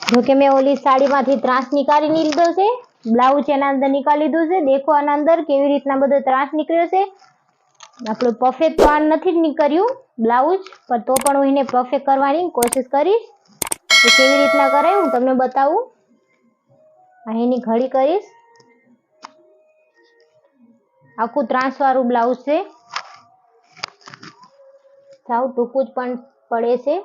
जो कि मैं ओली साड़ी मांथी ત્રાસ निकाली लीधो छे। ब्लाउज एना अंदर निकाली दीधुं छे। देखो आना अंदर केवी रीतना बधो ત્રાસ નીકળ્યો છે। આપણો પરફેક્ટ તો આ નથી નીકળ્યું બ્લાઉઝ, પર તો પણ હું એને પરફેક્ટ કરવાની કોશિશ કરીશ। તો કેવી રીતના કરાય હું તમને બતાવું। અહીંની ઘડી કરીશ। આખું ત્રાસ વાળું બ્લાઉઝ છે, સાવ ટૂંકું જ પણ પડે છે।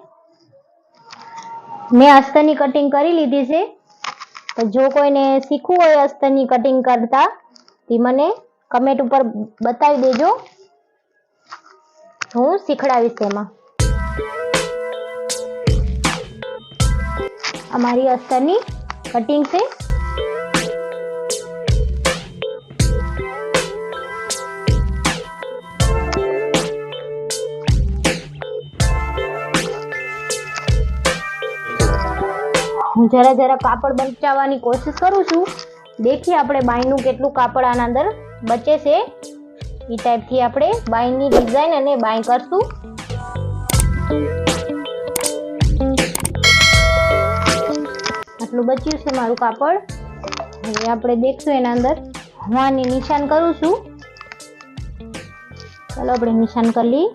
મેં અસ્તરની કટિંગ કરી લીધી છે। તો જો કોઈને શીખવું હોય અસ્તરની કટિંગ કરતા તે મને કમેન્ટ ઉપર બતાવી દેજો, હું શીખડાવીશ એમાં। અમારી અસ્તરની કટિંગ છે। હું જરા જરા કાપડ બચાવવાની કોશિશ કરું છું। देखिए આપણે બાયનું કેટલું કાપડ આના અંદર બચે છે। એ ટાઈપથી આપણે બાયની ડિઝાઇન અને બાય કરશું। આટલું બચ્યું છે મારું કાપડ। હવે આપણે દેખશું એના અંદર હું આને નિશાન કરું છું। ચાલો આપણે નિશાન કરી લઈએ।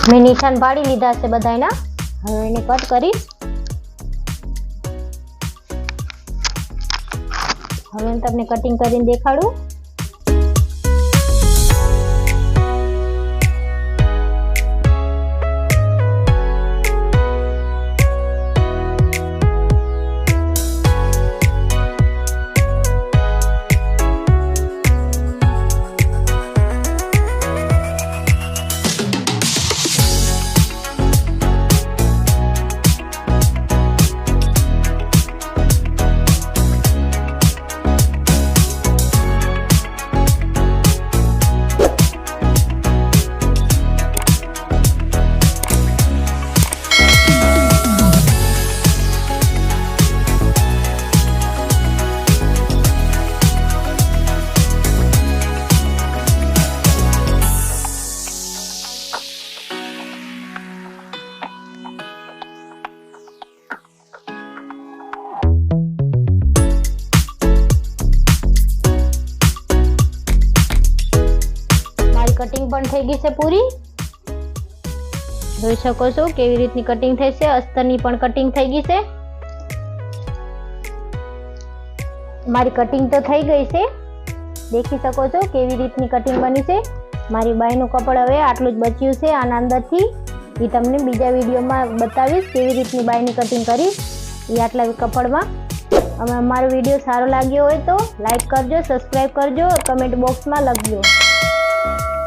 मैं निशान पाड़ी लीधा से बधाईना। हवे एने कट करीश। हवे मैं तमने कटिंग करीने देखाडुं। कटिंग पण થઈ ગઈ છે પૂરી। જોઈ શકો છો કેવી રીતની કટિંગ થઈ છે। અસ્તરની પણ કટિંગ થઈ ગઈ છે। મારી કટિંગ તો થઈ ગઈ છે। દેખી શકો છો કેવી રીતની કટિંગ બની છે। મારી બાયનું કપડ હવે આટલું જ બચ્યું છે આના અંદરથી। એ તમને બીજા વિડીયોમાં બતાવીશ કેવી રીતની બાયની કટિંગ કરીશ એ આટલા કપડમાં। હવે અમારો વિડીયો સારો લાગ્યો હોય તો લાઈક કરજો, સબસ્ક્રાઇબ કરજો, કમેન્ટ બોક્સમાં લખજો।